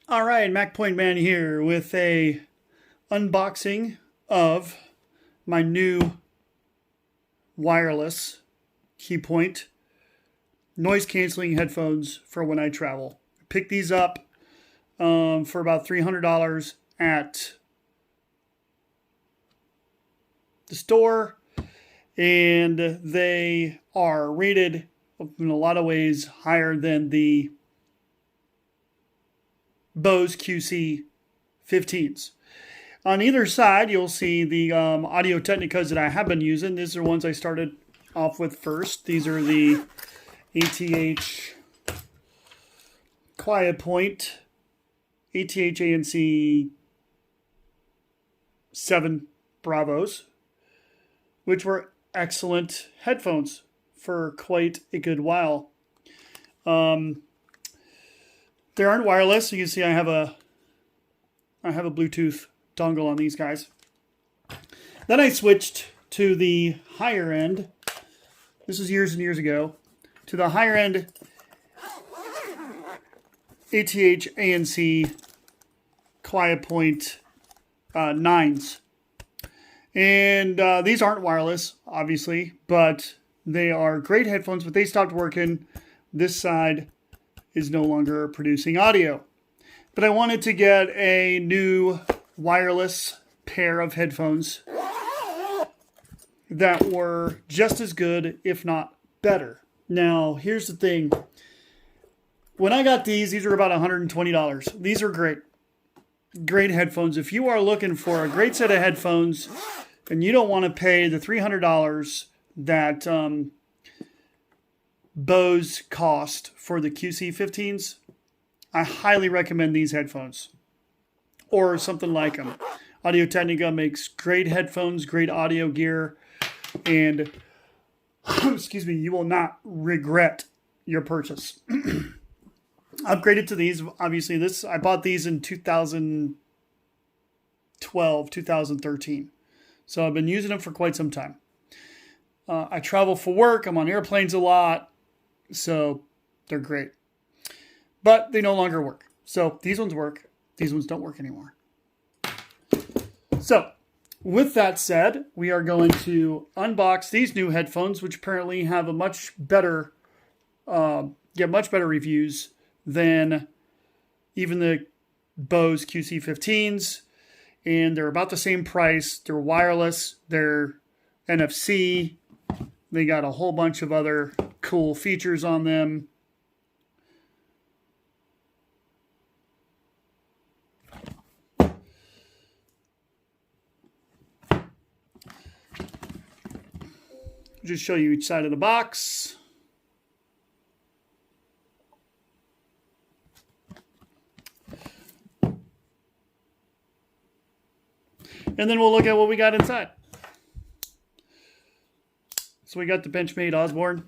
All right, MacPoint Man here with a unboxing of my new wireless keypoint noise canceling headphones for when I travel. Picked these up for about $300 at the store, and they are rated in a lot of ways higher than the Bose QC15s. On either side, you'll see the Audio Technicas that I have been using. These are ones I started off with first. These are the ATH Quiet Point, ATH ANC 7 Bravos, which were excellent headphones for quite a good while. They aren't wireless. You can see I have a Bluetooth dongle on these guys. Then I switched to the higher end. This is years and years ago. To the higher end ATH ANC Quiet Point 9s. And these aren't wireless, obviously, but they are great headphones, but they stopped working. This side is no longer producing audio. But I wanted to get a new wireless pair of headphones that were just as good, if not better. Now, here's the thing. When I got these are about $120. These are great. Great headphones. If you are looking for a great set of headphones and you don't want to pay the $300 that Bose cost for the QC15s, I highly recommend these headphones or something like them. Audio Technica makes great headphones, great audio gear, and excuse me, you will not regret your purchase. Upgraded to these, obviously. I bought these in 2012, 2013. So I've been using them for quite some time. I travel for work. I'm on airplanes a lot. So they're great. But they no longer work. So these ones work. These ones don't work anymore. So with that said, we are going to unbox these new headphones, which apparently have a much better, get much better reviews than even the Bose QC15s. And they're about the same price. They're wireless. They're NFC. They got a whole bunch of other cool features on them. Just show you each side of the box. And then we'll look at what we got inside. So we got the Benchmade Osborne.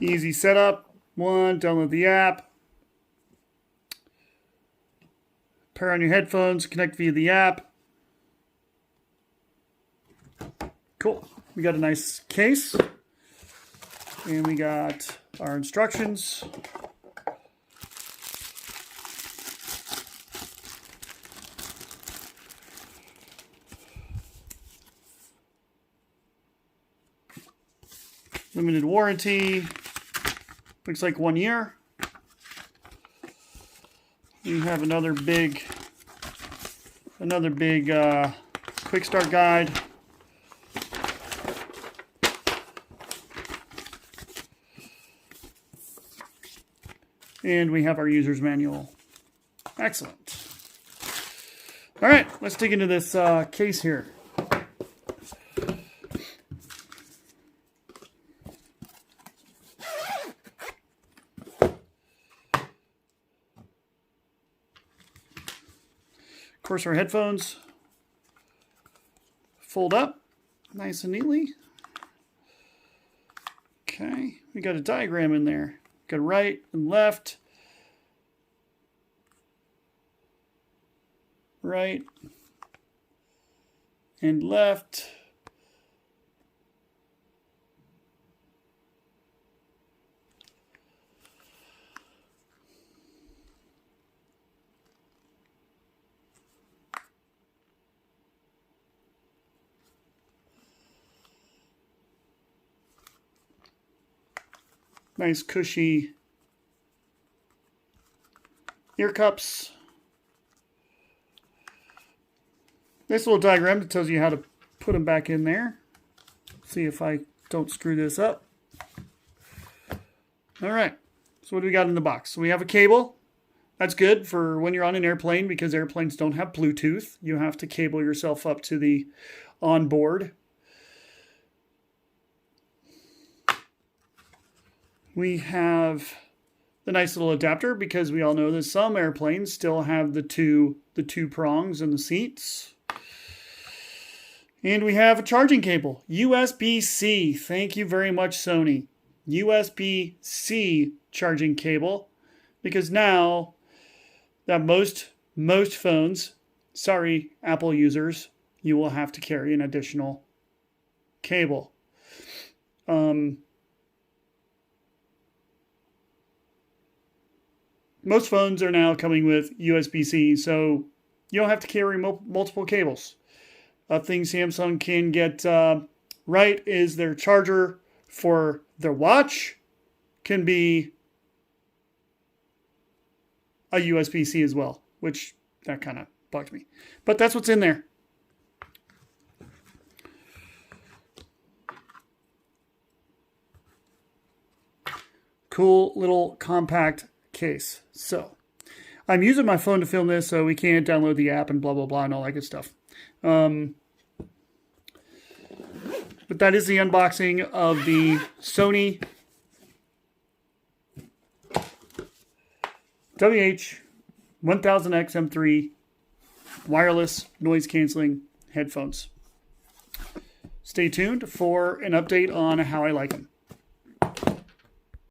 Easy setup. One, download the app. Pair on your headphones, connect via the app. Cool. We got a nice case. And we got our instructions. Limited warranty. Looks like 1 year. We have another big quick start guide. And we have our user's manual. Excellent. All right, let's dig into this case here. course, our headphones fold up nice and neatly. Okay, we got a diagram in there. Got right and left. Right and left. Nice cushy ear cups. Nice little diagram that tells you how to put them back in there. See if I don't screw this up. All right, so what do we got in the box? So we have a cable. That's good for when you're on an airplane because airplanes don't have Bluetooth. You have to cable yourself up to the onboard. We have the nice little adapter because we all know that some airplanes still have the two prongs in the seats. And we have a charging cable, USB-C. Thank you very much, Sony. USB-C charging cable, because now that most phones, sorry, Apple users, you will have to carry an additional cable. Most phones are now coming with USB-C, so you don't have to carry multiple cables. A thing Samsung can get right is their charger for their watch can be a USB-C as well, which that kind of bugged me. But that's what's in there. Cool little compact case. So I'm using my phone to film this, so we can't download the app and blah, blah, blah, and all that good stuff. But that is the unboxing of the Sony WH-1000X M3 wireless noise canceling headphones. Stay tuned for an update on how I like them.